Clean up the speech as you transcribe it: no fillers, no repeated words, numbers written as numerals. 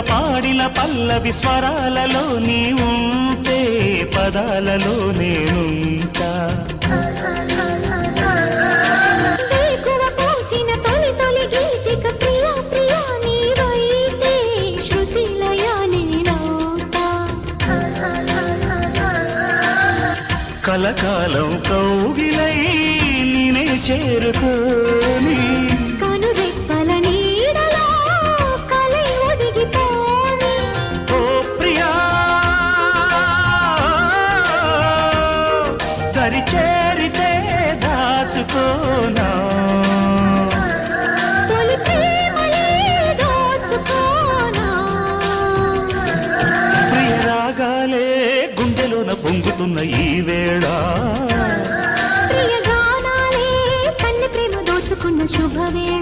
పాడిన పల్లవి స్వరాలలో నీ ఉంటే పదాలలో నేనుంటా కలకాలం కౌగిలై నేనే చేరుకోని కనురెప్పల నీడలో కలై ఒదిగిపోని ఓ ప్రియా దరి చేరితే దాచుకోనా తొలి ప్రేమలే దోచుకోనా ప్రియ రాగాలే గుండెలోన పొంగుతున్న ఈ వేళ ప్రియ గానాలే కన్నె ప్రేమ దోచుకున్న శుభవేళ